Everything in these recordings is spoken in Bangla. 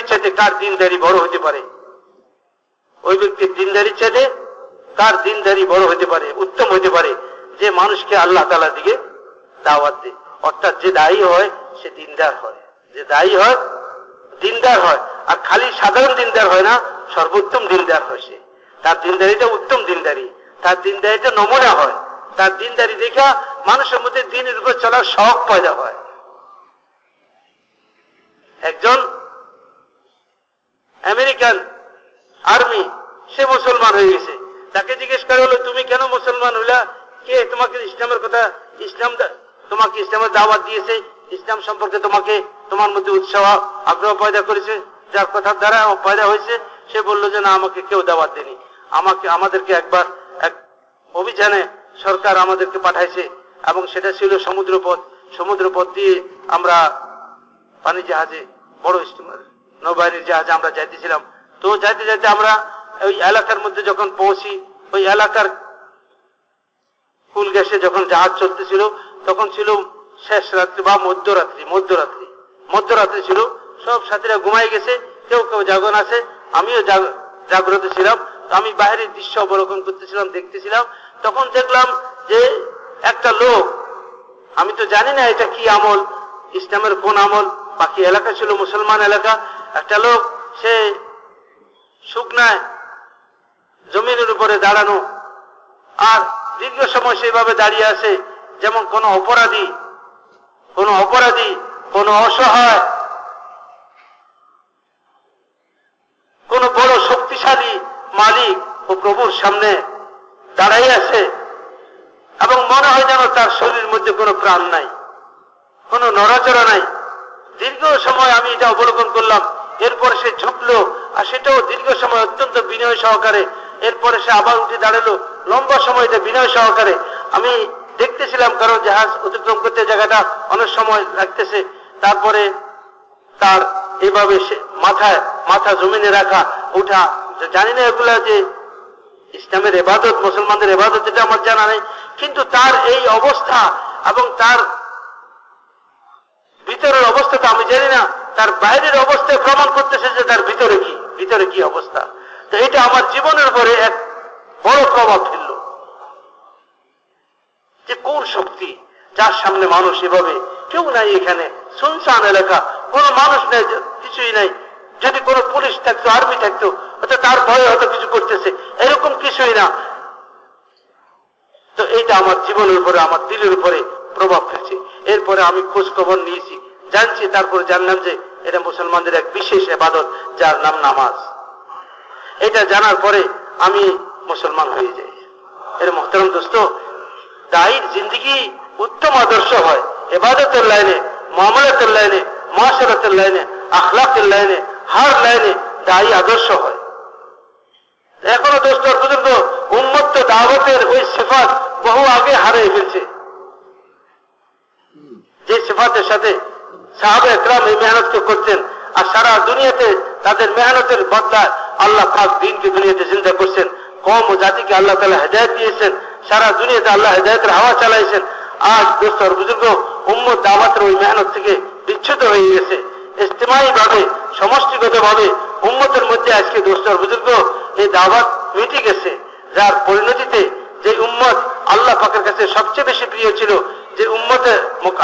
চাইতে কার দিনদারি বড় হতে পারে, ওই ব্যক্তির দিনদারির চাইতে কার দিনদারি বড় হতে পারে, উত্তম হতে পারে, যে মানুষকে আল্লাহ তাআলার দিকে দাওয়াত দেয়। অর্থাৎ যে দায়ী হয় সে দিনদার হয়, যে দায়ী হয় দিনদার হয়, আর খালি সাধারণ দিনদার হয় না, সর্বোত্তম দিনদার হয় সে। তার দিনদারিটা উত্তম দিনদারি, তার দিনদারিটা নমুনা হয়, তার দিনদারি দেখা মানুষের মধ্যে দিনের উপর চলার শখ পয়দা হয়। একজন আমেরিকান আর্মি, সে মুসলমান হয়ে গেছে, তাকে জিজ্ঞেস করা হলো তুমি কেন মুসলমান হইলা, কে তোমাকে ইসলামের কথা, ইসলাম তোমাকে ইসলামের দাওয়াত দিয়েছে, ইসলাম সম্পর্কে তোমাকে তোমার মধ্যে উৎসাহ আগ্রহ পয়দা করেছে, যার কথার দ্বারা পয়দা হয়েছে। সে বলল যে না, আমাকে কেউ দাওয়াত দেয়নি, আমাদেরকে একবার এক অভিযানে সরকার আমাদেরকে পাঠাইছে, এবং সেটা ছিল সমুদ্রপথ দিয়ে আমরা পানি জাহাজে, বড় স্টিমার নৌবাহিনীর জাহাজে আমরা যাইতেছিলাম। তো যাইতে যাইতে আমরা ওই এলাকার মধ্যে যখন পৌঁছি, ওই এলাকার কুল গ্যাসে যখন জাহাজ চলতেছিল, তখন ছিল শেষ রাত্রি বা মধ্যরাত্রি ছিল। সব সাথীরা ঘুমাই গেছে, কেউ কেউ জাগরণ আছে, আমিও জাগ্রত ছিলাম। আমি বাইরের দৃশ্য অবলোকন করতেছিলাম, দেখতেছিলাম। তখন দেখলাম যে একটা লোক, আমি তো জানি না এটা কি আমল, ইসলামের কোন আমল, বাকি এলাকা ছিল মুসলমান এলাকা। একটা লোক, সে শুকনায় জমিনের উপরে দাঁড়ানো, আর দীর্ঘ সময় সেইভাবে দাঁড়িয়ে আছে, যেমন কোন অপরাধী, কোন অসহায়, কোন বড় শক্তিশালী মালিক ও প্রভুর সামনে দাঁড়াই আছে, এবং মনে হয় যেন তার শরীরের মধ্যে কোনো প্রাণ নাই, কোনো নড়াচড়া নাই। দীর্ঘ সময় আমি এটা অবলোকন করলাম। এরপরে সে ঝুঁকলো, আর সেটাও দীর্ঘ সময় অত্যন্ত বিনয় সহকারে। এরপরে সে আবার উঠে দাঁড়ালো, লম্বা সময় এটা বিনয় সহকারে। আমি দেখতেছিলাম, কারণ জাহাজ অতিক্রম করতে জায়গাটা অনেক সময় লাগতেছে। তারপরে তার এইভাবে মাথা জমিনে রাখা, উঠা, জানি না এগুলা যে ইসলামের ইবাদত, মুসলমানদের ইবাদত, এটা আমার জানা নেই। কিন্তু তার এই অবস্থা এবং তার ভিতরের অবস্থাটা আমি জানি না, তার বাইরের অবস্থায় প্রমাণ করতেছে যে তার ভিতরে কি অবস্থা। তো এটা আমার জীবনের উপরে এক বড় প্রভাব ফেলল, যে কোন শক্তি, যার সামনে মানুষ এভাবে কেউ নাই, এখানে সুনসান এলাকা, কোন মানুষ নেই, কিছুই নাই। যদি কোনো পুলিশ থাকতো, আর্মি থাকতো, হয়তো তার ভয়ে হয়তো কিছু করতেছে, এরকম কিছুই না। তো এইটা আমার জীবনের উপরে, আমার দিলের উপরে প্রভাব ফেলছে। এরপরে আমি খোঁজ খবর নিয়েছি, জানছি, তারপরে জানলাম যে এটা মুসলমানদের এক বিশেষ ইবাদত, যার নাম নামাজ। এটা জানার পরে আমি মুসলমান হয়ে যাই। এর মুহতারাম দোস্ত, দায়ীর জিন্দেগি উত্তম আদর্শ হয় ইবাদতের লাইনে, মুআমালাতের লাইনে, মুআশারাতের লাইনে, আখলাকের লাইনে, হার লাইনে দায়ী আদর্শ হয়। এখনো দোস্ত বুজুর্গ, উম্মত তো দাওয়াতের ওই সিফাত বহু আগে হারিয়ে ফেলছে, যে সিফাতের সাথে সাহাবা একরাম এই মেহনতকে করতেন। আর সারা দুনিয়াতে তাদের মেহনতের বদলায় আল্লাহ পাক দ্বীনকে দুনিয়াতে জিন্দা করছেন, কওম ও জাতিকে আল্লাহ তাআলা হেদায়েত দিয়েছেন, সারা দুনিয়াতে আল্লাহ হেদায়েতের হাওয়া চালাইছেন। আজ দোস্ত আর বুজুর্গ, উম্মত দাওয়াতের ওই মেহনত থেকে বিচ্ছুত হয়ে গেছে। ইজতিমাই ভাবে, সমষ্টিগত ভাবে উম্মতের মধ্যে আজকে দোস্ত আর বুজুর্গ এই দাওয়াত মিটে গেছে, যার পরিণতিতে যে উম্মত আল্লাহ পাকের কাছে সবচেয়ে বেশি প্রিয় ছিল, যে উম্মতে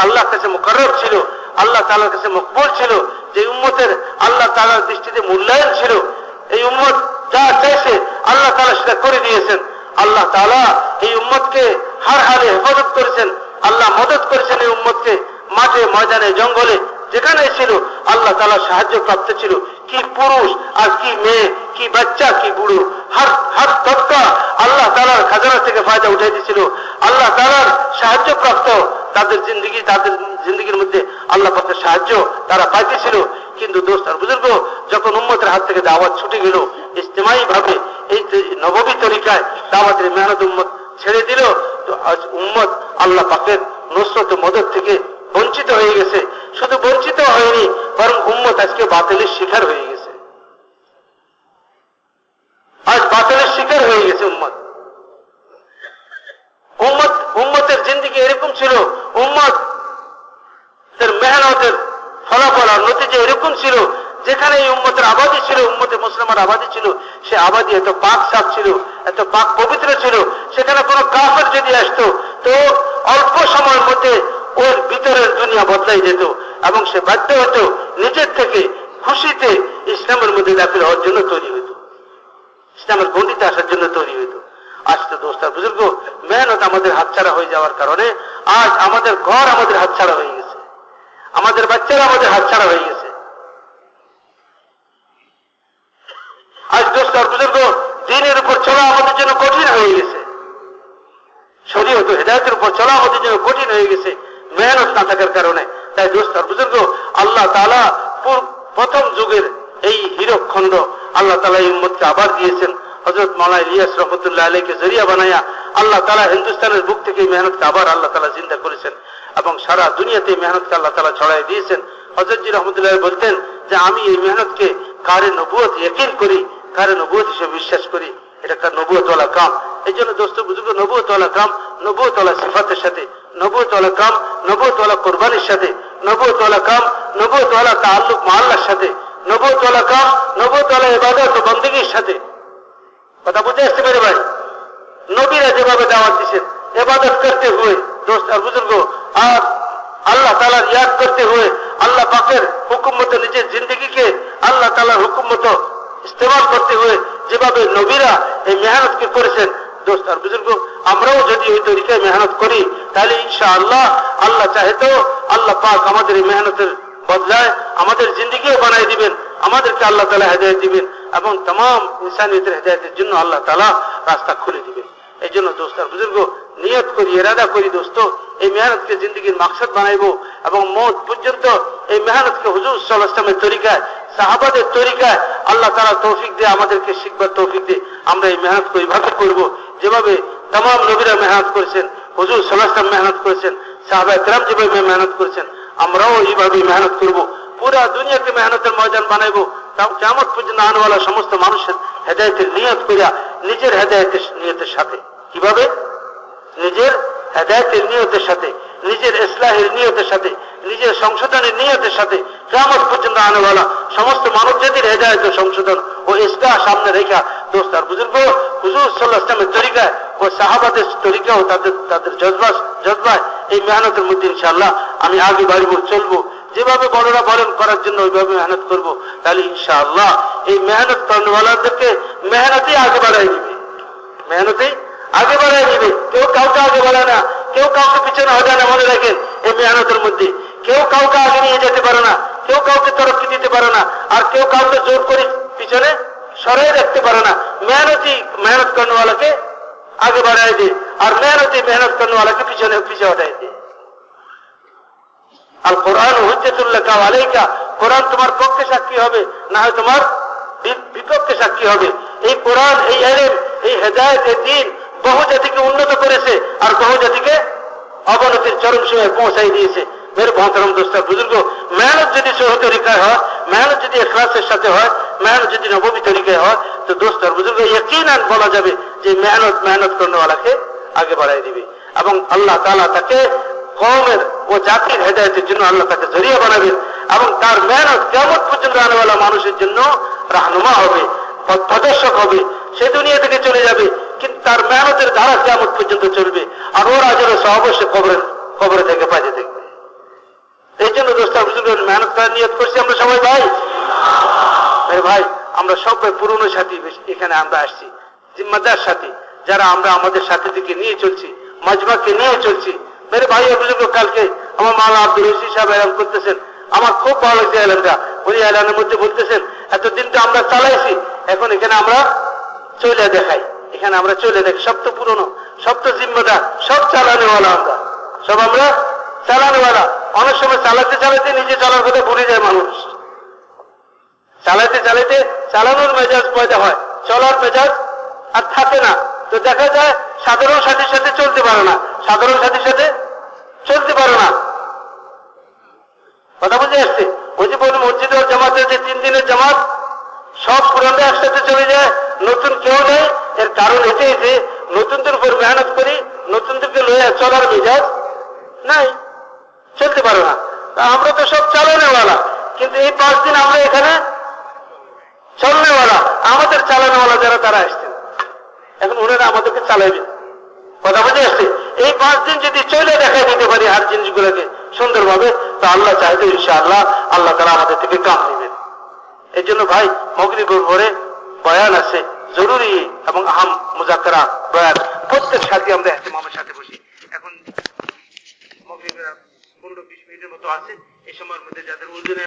আল্লাহর কাছে মুকাররব ছিল, আল্লাহ তাআলার কাছে মকবুল ছিল, যে উম্মতের আল্লাহ তাআলার দৃষ্টিতে মূল্যায়ন ছিল, এই উম্মত যা চাইছে আল্লাহ তাআলা সেটা করে দিয়েছেন। আল্লাহ তাআলা এই উম্মতকে হার হালে হেফাজত করেছেন, আল্লাহ মদত করেছেন এই উম্মতকে। মাঠে ময়দানে জঙ্গলে যেখানে ছিল আল্লাহ তাআলা সাহায্য প্রাপ্ত ছিল। কি পুরুষ আর কি মেয়ে, কি বাচ্চা কি বুড়ো, হর তবকা আল্লাহ তাআলার খাজানা থেকে ফায়দা উঠাই দিয়েছিল। আল্লাহ তাআলার সাহায্য প্রাপ্ত তাদের জিন্দেগির মধ্যে আল্লাহ পাকের সাহায্য তারা পাইতেছিল। কিন্তু দোস্ত আর বুজুর্গ, যখন উম্মতের হাত থেকে দাওয়াত ছুটে গেল, ইজতিমাই ভাবে এই নববী তরিকায় দাওয়াতের মেহনত উম্মত ছেড়ে দিল, তো আজ উম্মত আল্লাহ পাকের নুসরত মদদ থেকে বঞ্চিত হয়ে গেছে। শুধু বঞ্চিত হয়নি, বরং উম্মত আজকে বাতিলের শিকার হয়ে গেছে। আজ বাতিলের শিকার হয়ে গেছে উম্মতের জিন্দেগি এরকম ছিল, উম্মতের মেহনতের ফলাফল আর নতিজা এরকম ছিল যেখানে এই উম্মতের আবাদি ছিল, উম্মতে মুসলিমার আবাদি ছিল, সে আবাদি এত পাক সাফ ছিল, এত পাক পবিত্র ছিল, সেখানে কোনো কাফের যদি আসতো তো অল্প সময়ের মধ্যে ওর ভিতরের দুনিয়া বদলাই যেত এবং সে বাধ্য হতো নিজের থেকে খুশিতে ইসলামের মধ্যে দাখিল হওয়ার জন্য তৈরি হইত, ইসলামের গণ্ডিতে আসার জন্য তৈরি হইত। আজ তো দোস্তার বুজুর্গ, মেহনত আমাদের হাতছাড়া হয়ে যাওয়ার কারণে আজ আমাদের ঘর আমাদের হাতছাড়া হয়ে গেছে, আমাদের বাচ্চারা আমাদের হাতছাড়া হয়ে গেছে। আজ দোস্তার বুজুর্গ, দ্বীনের উপর চলা আমাদের জন্য কঠিন হয়ে গেছে, শরীয়ত হেদায়েতের উপর চলা আমাদের জন্য কঠিন হয়ে গেছে মেহনত না থাকার কারণে। তাই দোস্তার বুজুর্গ, আল্লাহ তাআলা প্রথম যুগের এই হীরক খণ্ড আল্লাহ তাআলা এই উম্মতকে আবার দিয়েছেন। হযরত মাওলানা ইলিয়াস রহমতুল্লাহ আলাইহিকে জরিয়া বানায়া আল্লাহ তাআলা হিন্দুস্তানের বুক থেকে মেহনতকে আবার আল্লাহ তাআলা জিন্দা করেছেন এবং সারা দুনিয়াতে মেহনতকে আল্লাহ তাআলা ছড়াই দিয়েছেন। হযরত জি রহমতুল্লাহ বলতেন যে আমি এই মেহনতকে কারে নবুয়ত ইয়াকিন করি, কারে নবুয়ত হিসেবে বিশ্বাস করি, এটা কার নবুয়তওয়ালা কাম। এই জন্য দোস্ত বুজুর্গ, নবুয়তওয়ালা কাম নবুয়তওয়ালা সিফাতের সাথে, নবুয়তওয়ালা কাম নবুয়তওয়ালা কোরবানির সাথে, নবুয়তওয়ালা কাম নবুয়তওয়ালা তাআল্লুক মা আল্লাহর সাথে, নবুয়তওয়ালা কাম নবুয়তওয়ালা ইবাদত ও বন্দেগীর সাথে। কথা বুঝে আসতে পারে ভাই? নবীরা যেভাবে দাওয়াত দিচ্ছেন ইবাদত করতে হুয়ে দোস্ত আর বুজুর্গ, আর আল্লাহ তাআলার ইয়াদ করতে হুয়ে, আল্লাহ পাকের হুকুম মতো নিজের জিন্দগিকে আল্লাহ তাআলার হুকুম মতো ইস্তেমাল করতে হুয়ে যেভাবে নবীরা এই মেহনতকে করেছেন, দোস্ত আর বুজুর্গ, আমরাও যদি ওই তরিকায় মেহনত করি তাহলে ইনশাআল্লাহ আল্লাহ চাহে তো আল্লাহ পাক আমাদের এই মেহনতের বদলায় আমাদের জিন্দগিও বানাই দিবেন, আমাদেরকে আল্লাহ তাআলা হেদায়েত দিবেন এবং तमाम ইনসানিয়তের হেদায়েতের জন্য আল্লাহ তাআলা রাস্তা খুলে দিবেন। এই জন্য দোস্ত আর বুজুর্গ, নিয়ত করি, ইরাদা করি দোস্ত, এই মেহনতকে জিন্দগির মাকসাদ বানাইবো এবং মওত পর্যন্ত এই মেহনতকে হুজুর সাল্লাল্লাহু আলাইহি ওয়াসাল্লামের তরিকায়, সাহাবাদের তরিকায় আল্লাহ তাআলা তৌফিক দিয়ে আমাদেরকে শিখবার তৌফিক দিয়ে আমরা এই মেহনতকে এইভাবে করব যেভাবে तमाम নবীরা মেহনত করেছেন, হুজুর সাল্লাল্লাহু আলাইহি ওয়াসাল্লাম মেহনত করেছেন, সাহাবায়ে কেরাম যেভাবে মেহনত করেছেন, আমরাও এইভাবে মেহনত করব, পুরা দুনিয়াকে মেহনতের ময়দান বানাইবো। কিয়ামত পর্যন্ত আনওয়ালা সমস্ত মানুষের হেদায়েতের নিয়ত করিয়া নিজের হেদায়েতের নিয়তের সাথে, কিভাবে নিজের হেদায়েতের নিয়তের সাথে, নিজের ইসলাহের নিয়তের সাথে, নিজের সংশোধনের নিয়তের সাথে কিয়ামত পর্যন্ত আনওয়ালা সমস্ত মানব জাতির হেদায়েত ও সংশোধন ও ইসলাহ সামনে রেখা দোস্ত আর বুজুর্গ, হুজুর সাল্লাল্লাহু আলাইহি ওয়াসাল্লামের তরিকায় ও সাহাবাদের তরিকা ও তাদের জজবায় এই মেহনতের মধ্যে ইনশাআল্লাহ আমি আগে বাড়িব, চলবো। যেভাবে বড়রা বলেন করার জন্য ওইভাবে মেহনত করব, তাহলে ইনশাআল্লাহ এই মেহনত করানোওয়ালাদেরকে মেহনতই আগে বাড়াই দিবে, মেহনতই আগে বাড়াই দিবে। কেউ কাউকে আগে বাড়ায় না, কেউ কাউকে পিছনে হটায় না। মনে রাখেন, এই মেহনতের মধ্যে কেউ কাউকে আগে নিয়ে যেতে পারে না, কেউ কাউকে তরক্কি দিতে পারে না, আর কেউ কাউকে জোর করে পিছনে সরাই রাখতে পারে না। মেহনতই মেহনত করানোওয়ালাকে আগে বাড়াই দে, আর মেহনতই মেহনত করানোওয়ালাকে পিছনে হটাই দে। আল কোরআন হুজ্জাতুল লাকা ওয়া আলাইকা, কোরআন তোমার পক্ষে সাক্ষী হবে, না হয় তোমার বিপক্ষে সাক্ষী হবে। এই কোরআন, এই ইলম, এই হেদায়েত, এই দ্বীন বহু জাতিকে উন্নত করেছে আর বহু জাতিকে অবনতির চরম সীমায় পৌঁছাই দিয়েছে। মেরে মহতরম দোস্ত বুজুর্গ, মেহনত যদি সহি তরিকায় হয়, মেহনত যদি ইখলাসের সাথে হয়, মেহনত যদি নববী তরিকায় হয়, তো দোস্ত বুজুর্গ ইয়াকিনান বলা যাবে যে মেহনত করনেওয়ালাকে আগে বাড়াই দিবে এবং আল্লাহ তাআলা তাকে কওমের ও জাতির হেদায়েতের জন্য আল্লাহ তাকে জরিয়া বানাবেন এবং তার মেহনত কিয়ামত পর্যন্ত আনেওয়ালা মানুষের জন্য রাহনুমা হবে, পথপ্রদর্শক হবে। সে দুনিয়া থেকে চলে যাবে, কিন্তু তার মেহনতের ধারা কিয়ামত পর্যন্ত চলবে আর ওর আজের অবশ্যই কবরে থেকে পাইতে থাকবে। এই জন্য দোস্ত বুজুর্গ, মেহনত করার নিয়ত করছি আমরা সবাই ভাই। ভাই, আমরা সবাই পুরনো সাথী, এখানে আমরা আসছি জিম্মাদার সাথী, যারা আমরা আমাদের সাথী থেকে নিয়ে চলছি, মাজমাকে নিয়ে চলছি। মেরে ভাই বুজুর্গ, কালকে আমার মাওলানা আব্দুল রশিদ সাহেব এলান করতেছেন, আমার খুব ভালো লাগছে এলানটা। উনি এলানের মধ্যে বলতেছেন, এতদিন তো আমরা চালাইছি, এখন এখানে আমরা চলে দেখাই, এখানে আমরা চলে দেখি। সব তো পুরনো, সব তো জিম্মাদার, সব চালানোওয়ালা, আমরা চালানোওয়ালা। অনেক সময় চালাতে চালাতে নিজে চলার কথা ভুলে যায় মানুষ, চালাতে চালাতে চালানোর মেজাজ পয়দা হয়, চলার মেজাজ আর থাকে না। তো দেখা যায় সাধারণ সাথীর সাথে চলতে পারে না, সাধারণ সাথীর সাথে চলতে পারে না। কথা বুঝে আসছে? ওই যে বলি মসজিদ ও জামাতের যে 3 দিনের জামাত, সব পুরানরা একসাথে চলে যায়, নতুন কেউ নেই। এর কারণ এটাই যে নতুনদের উপর মেহনত করি, নতুনদেরকে লইয়া চলার মেজাজ নাই, চলতে পারে না। তা আমরা তো সব চালানোওয়ালা, কিন্তু এই 5 দিন আমরা এখানে চলনেওয়ালা, আমাদের চালানোওয়ালা যারা তারা আসছেন, এখন ওনারা আমাদেরকে চালাইবেন। কথা বুঝে আসছে? এই 5 দিন যদি চলে দেখাই দিতে পারি আর জিনিসগুলোকে সুন্দরভাবে, তো আল্লাহ চাইতে ইনশাআল্লাহ আল্লাহ তাআলা আমাদের থেকে কাম নেবেন। এই জন্য ভাই মাগরিবের পরে বয়ান আছে জরুরি এবং আহাম মুযাক্কারা বয়ান, প্রত্যেক সাথে আমরা ইমামের সাথে বসি। এখন মাগরিবের 15-20 মিনিটের মতো আছে, এই সময়ের মধ্যে যাদের ওজনে